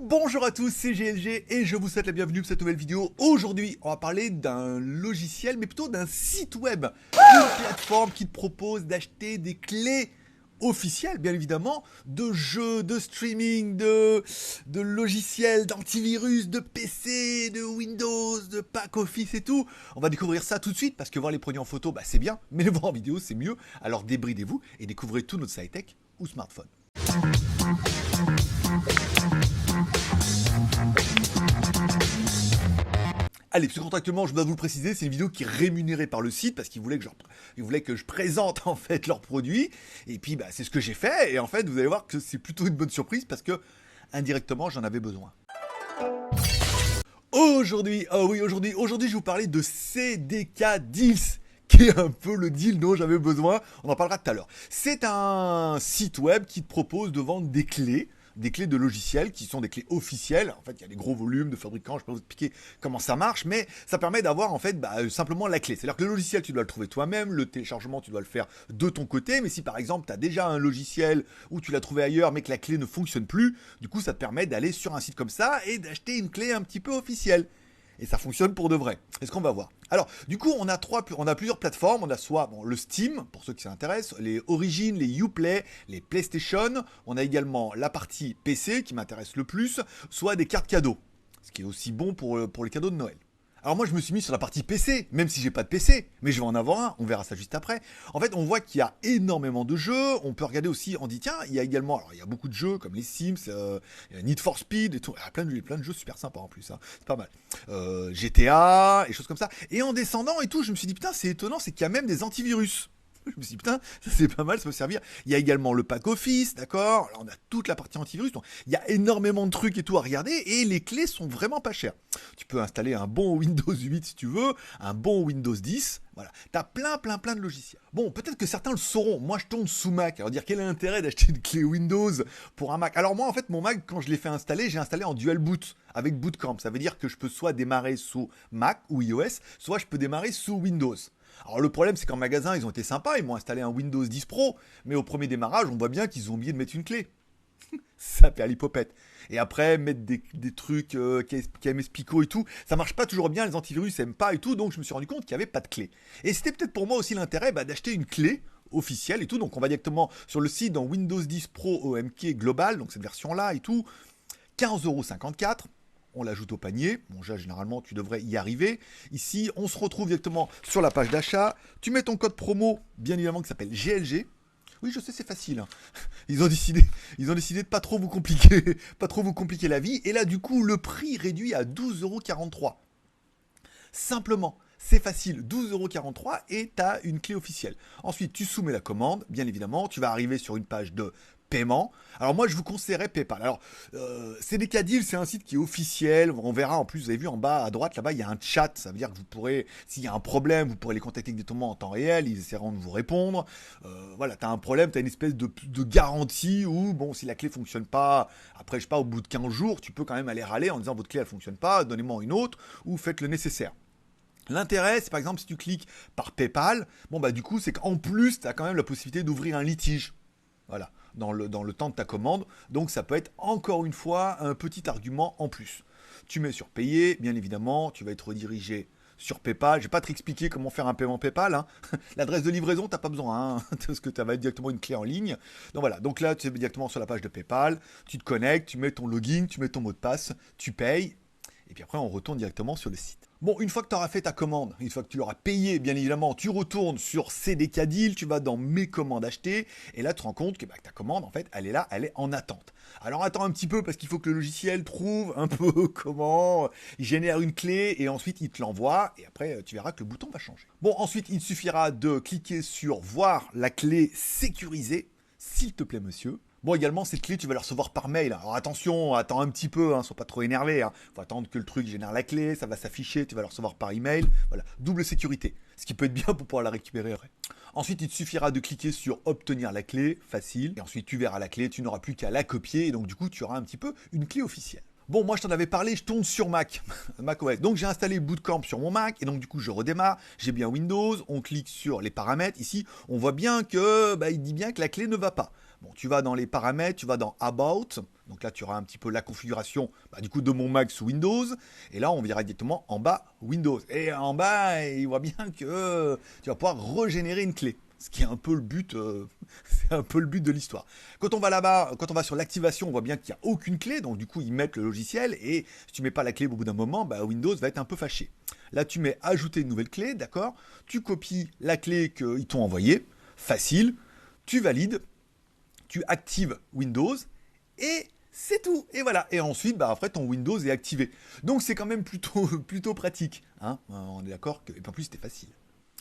Bonjour à tous, c'est GLG et je vous souhaite la bienvenue pour cette nouvelle vidéo. Aujourd'hui, on va parler d'un logiciel, mais plutôt d'un site web. Une plateforme qui te propose d'acheter des clés officielles, bien évidemment, de jeux, de streaming, de logiciels, d'antivirus, de PC, de Windows, de pack Office et tout. On va découvrir ça tout de suite parce que voir les produits en photo, c'est bien, mais les voir en vidéo, c'est mieux. Alors débridez-vous et découvrez tout notre site tech ou smartphone. Allez, parce que contractuellement, je dois vous le préciser, c'est une vidéo qui est rémunérée par le site parce qu'ils voulaient que je présente en fait leurs produits. Et puis, c'est ce que j'ai fait. Et en fait, vous allez voir que c'est plutôt une bonne surprise parce que indirectement, j'en avais besoin. Aujourd'hui, aujourd'hui, je vais vous parler de CDK Deals, qui est un peu le deal dont j'avais besoin. On en parlera tout à l'heure. C'est un site web qui te propose de vendre des clés de logiciels qui sont des clés officielles. En fait, il y a des gros volumes de fabricants, je peux vous expliquer comment ça marche, mais ça permet d'avoir en fait simplement la clé. C'est-à-dire que le logiciel, tu dois le trouver toi-même, le téléchargement, tu dois le faire de ton côté, mais si par exemple, tu as déjà un logiciel où tu l'as trouvé ailleurs, mais que la clé ne fonctionne plus, du coup, ça te permet d'aller sur un site comme ça et d'acheter une clé un petit peu officielle. Et ça fonctionne pour de vrai. C'est ce qu'on va voir. Alors, du coup, on a plusieurs plateformes. On a soit le Steam, pour ceux qui s'intéressent, les Origin, les Uplay, les PlayStation. On a également la partie PC, qui m'intéresse le plus, soit des cartes cadeaux. Ce qui est aussi bon pour les cadeaux de Noël. Alors moi je me suis mis sur la partie PC, même si j'ai pas de PC, mais je vais en avoir un, on verra ça juste après. En fait on voit qu'il y a énormément de jeux, on peut regarder aussi, on dit tiens, il y a également, alors il y a beaucoup de jeux comme les Sims, il y a Need for Speed et tout, il y a plein de jeux super sympas en plus, hein. C'est pas mal. GTA et choses comme ça. Et en descendant et tout, je me suis dit putain c'est étonnant, c'est qu'il y a même des antivirus. Je me suis dit, putain, ça c'est pas mal, ça peut servir. Il y a également le pack Office, d'accord. Là, on a toute la partie antivirus. Donc, il y a énormément de trucs et tout à regarder. Et les clés sont vraiment pas chères. Tu peux installer un bon Windows 8 si tu veux, un bon Windows 10. Voilà. T'as plein de logiciels. Bon, peut-être que certains le sauront. Moi, je tourne sous Mac. Alors, dire quel est l'intérêt d'acheter une clé Windows pour un Mac? Alors, moi, en fait, mon Mac, quand je l'ai fait installer, j'ai installé en dual boot avec Bootcamp. Ça veut dire que je peux soit démarrer sous Mac ou iOS, soit je peux démarrer sous Windows. Alors le problème c'est qu'en magasin ils ont été sympas, ils m'ont installé un Windows 10 Pro, mais au premier démarrage on voit bien qu'ils ont oublié de mettre une clé. Ça fait à l'hypopète. Et après mettre des trucs KMS Pico et tout, ça marche pas toujours bien, les antivirus aiment pas et tout, donc je me suis rendu compte qu'il n'y avait pas de clé. Et c'était peut-être pour moi aussi l'intérêt d'acheter une clé officielle et tout, donc on va directement sur le site dans Windows 10 Pro OMK Global, donc cette version là et tout, 15,54 €. On l'ajoute au panier. Bon, déjà, généralement, tu devrais y arriver. Ici, on se retrouve directement sur la page d'achat. Tu mets ton code promo, bien évidemment, qui s'appelle GLG. Oui, je sais, c'est facile. Hein. Ils ont décidé de pas trop vous compliquer la vie. Et là, du coup, le prix réduit à 12,43 €. Simplement. C'est facile, 12,43 € et tu as une clé officielle. Ensuite, tu soumets la commande, bien évidemment. Tu vas arriver sur une page de paiement. Alors moi, je vous conseillerais PayPal. Alors, CDK Deal, c'est un site qui est officiel. On verra, en plus, vous avez vu en bas à droite, là-bas, il y a un chat. Ça veut dire que vous pourrez, s'il y a un problème, vous pourrez les contacter directement en temps réel. Ils essaieront de vous répondre. Voilà, tu as un problème, tu as une espèce de garantie où, bon, si la clé fonctionne pas, après, je sais pas, au bout de 15 jours, tu peux quand même aller râler en disant votre clé, elle fonctionne pas, donnez-moi une autre, ou faites le nécessaire. L'intérêt, c'est par exemple si tu cliques par PayPal, du coup, c'est qu'en plus, tu as quand même la possibilité d'ouvrir un litige. Voilà, dans le temps de ta commande. Donc, ça peut être encore une fois un petit argument en plus. Tu mets sur payer, bien évidemment, tu vas être redirigé sur PayPal. Je vais pas te expliquer comment faire un paiement PayPal. Hein. L'adresse de livraison, t'as pas besoin, hein, parce que tu vas être directement une clé en ligne. Donc voilà, donc là, tu es directement sur la page de PayPal. Tu te connectes, tu mets ton login, tu mets ton mot de passe, tu payes. Et puis après, on retourne directement sur le site. Bon, une fois que tu auras fait ta commande, une fois que tu l'auras payé, bien évidemment, tu retournes sur CDK Deal, tu vas dans Mes commandes achetées, et là, tu te rends compte que ta commande, en fait, elle est là, elle est en attente. Alors, attends un petit peu, parce qu'il faut que le logiciel trouve un peu comment il génère une clé, et ensuite, il te l'envoie, et après, tu verras que le bouton va changer. Bon, ensuite, il suffira de cliquer sur Voir la clé sécurisée, s'il te plaît, monsieur. Bon, également, cette clé, tu vas la recevoir par mail. Alors attention, attends un petit peu, sois pas trop énervé. Faut attendre que le truc génère la clé, ça va s'afficher, tu vas la recevoir par email. Voilà, double sécurité. Ce qui peut être bien pour pouvoir la récupérer après. Ensuite, il te suffira de cliquer sur Obtenir la clé, facile. Et ensuite, tu verras la clé, tu n'auras plus qu'à la copier. Et donc, du coup, tu auras un petit peu une clé officielle. Bon, moi je t'en avais parlé, je tourne sur Mac, macOS. Donc j'ai installé Bootcamp sur mon Mac et donc du coup je redémarre, j'ai bien Windows, on clique sur les paramètres. Ici, on voit bien que il dit bien que la clé ne va pas. Bon, tu vas dans les paramètres, tu vas dans About, Donc là, tu auras un petit peu la configuration du coup de mon Mac sous Windows. Et là, on verra directement en bas Windows. Et en bas, il voit bien que tu vas pouvoir régénérer une clé. Ce qui est un peu le but, c'est un peu le but de l'histoire. Quand on va là-bas, quand on va sur l'activation, on voit bien qu'il n'y a aucune clé, donc du coup ils mettent le logiciel et si tu mets pas la clé au bout d'un moment, Windows va être un peu fâché. Là tu mets ajouter une nouvelle clé, d'accord. Tu copies la clé qu'ils t'ont envoyée, facile. Tu valides, tu actives Windows et c'est tout. Et voilà. Et ensuite, après ton Windows est activé. Donc c'est quand même plutôt pratique, hein. On est d'accord que, et en plus c'était facile.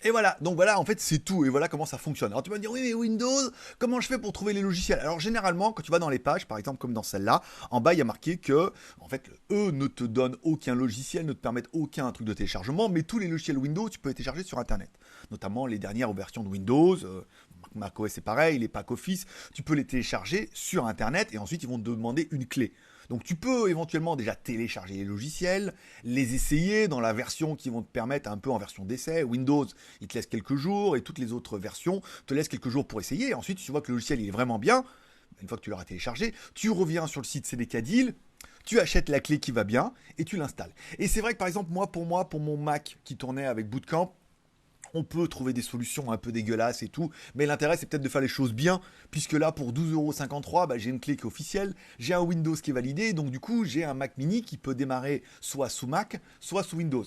Et voilà, donc voilà, en fait, c'est tout. Et voilà comment ça fonctionne. Alors tu vas me dire, oui, mais Windows, comment je fais pour trouver les logiciels? Alors généralement, quand tu vas dans les pages, par exemple, comme dans celle-là, en bas, il y a marqué que, en fait, eux ne te donnent aucun logiciel, ne te permettent aucun truc de téléchargement, mais tous les logiciels Windows, tu peux les télécharger sur Internet. Notamment les dernières versions de Windows, macOS c'est pareil, les packs Office, tu peux les télécharger sur Internet et ensuite ils vont te demander une clé. Donc tu peux éventuellement déjà télécharger les logiciels, les essayer dans la version qui vont te permettre un peu en version d'essai. Windows, il te laisse quelques jours et toutes les autres versions te laissent quelques jours pour essayer. Et ensuite, si tu vois que le logiciel il est vraiment bien, une fois que tu l'auras téléchargé, tu reviens sur le site CDK Deal, tu achètes la clé qui va bien et tu l'installes. Et c'est vrai que par exemple, pour mon Mac qui tournait avec Bootcamp, on peut trouver des solutions un peu dégueulasses et tout, mais l'intérêt c'est peut-être de faire les choses bien, puisque là pour 12,53€, j'ai une clé qui est officielle, j'ai un Windows qui est validé, donc du coup j'ai un Mac mini qui peut démarrer soit sous Mac, soit sous Windows.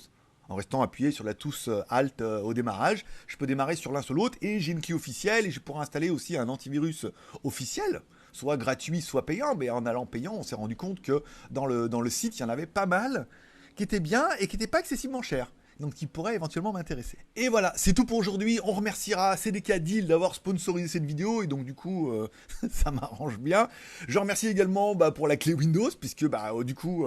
En restant appuyé sur la touche Alt au démarrage, je peux démarrer sur l'un sur l'autre et j'ai une clé officielle et je pourrais installer aussi un antivirus officiel, soit gratuit, soit payant, mais en allant payant, on s'est rendu compte que dans le site, il y en avait pas mal qui étaient bien et qui n'étaient pas excessivement chers, donc qui pourrait éventuellement m'intéresser. Et voilà, c'est tout pour aujourd'hui. On remerciera CDK Deal d'avoir sponsorisé cette vidéo et donc du coup ça m'arrange bien. Je remercie également pour la clé Windows puisque du coup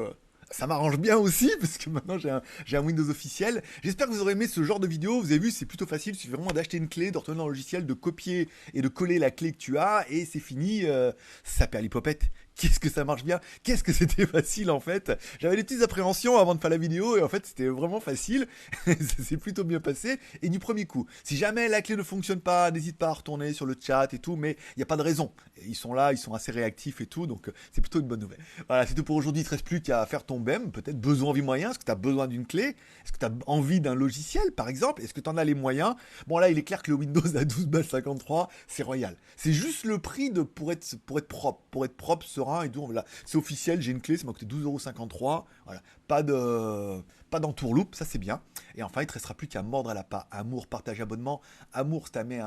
ça m'arrange bien aussi parce que maintenant j'ai un Windows officiel. J'espère que vous aurez aimé ce genre de vidéo. Vous avez vu, c'est plutôt facile. Il suffit vraiment d'acheter une clé, de retourner dans le logiciel, de copier et de coller la clé que tu as et c'est fini. Ça perd l'hypopète. Qu'est-ce que ça marche bien? Qu'est-ce que c'était facile en fait? J'avais des petites appréhensions avant de faire la vidéo et en fait c'était vraiment facile. Ça s'est plutôt bien passé et du premier coup. Si jamais la clé ne fonctionne pas, n'hésite pas à retourner sur le chat et tout, mais il n'y a pas de raison. Ils sont là, ils sont assez réactifs et tout, donc c'est plutôt une bonne nouvelle. Voilà, c'est tout pour aujourd'hui. Il ne te reste plus qu'à faire ton BEM, peut-être besoin, envie, moyen. Est-ce que tu as besoin d'une clé? Est-ce que tu as envie d'un logiciel par exemple? Est-ce que tu en as les moyens? Bon là, il est clair que le Windows à 12,53 $, c'est royal. C'est juste le prix pour être propre, serein et tout. Voilà. C'est officiel, j'ai une clé, ça m'a coûté 12,53 €. Voilà. Pas d'entourloupe, ça c'est bien. Et enfin, il ne te restera plus qu'à mordre à la part. Amour, partage, abonnement. Amour, si t'as aimé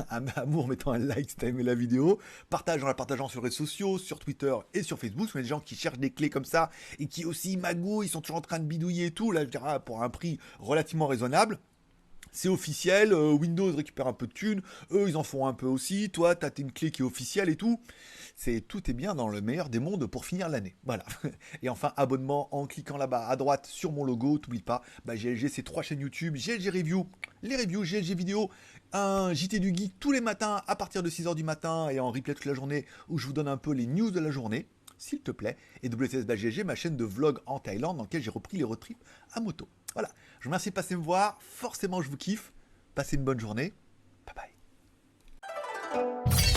amour, mettant un like si t'as aimé la vidéo. Partage en la partageant sur les réseaux sociaux, sur Twitter et sur Facebook. Il y a des gens qui cherchent des clés comme ça et qui aussi magouillent, ils sont toujours en train de bidouiller et tout. Là, je dirais, pour un prix relativement raisonnable. C'est officiel, Windows récupère un peu de thunes, eux ils en font un peu aussi, toi t'as une clé qui est officielle et tout. Tout est bien dans le meilleur des mondes pour finir l'année. Voilà. Et enfin, abonnement en cliquant là-bas à droite sur mon logo. T'oublies pas, GLG c'est 3 chaînes YouTube, GLG Review, les reviews, GLG Vidéo, un JT du Geek tous les matins à partir de 6h du matin et en replay toute la journée où je vous donne un peu les news de la journée, s'il te plaît. Et WTS ma chaîne de vlog en Thaïlande dans laquelle j'ai repris les road trips à moto. Voilà. Je vous remercie de passer me voir. Forcément, je vous kiffe. Passez une bonne journée. Bye bye.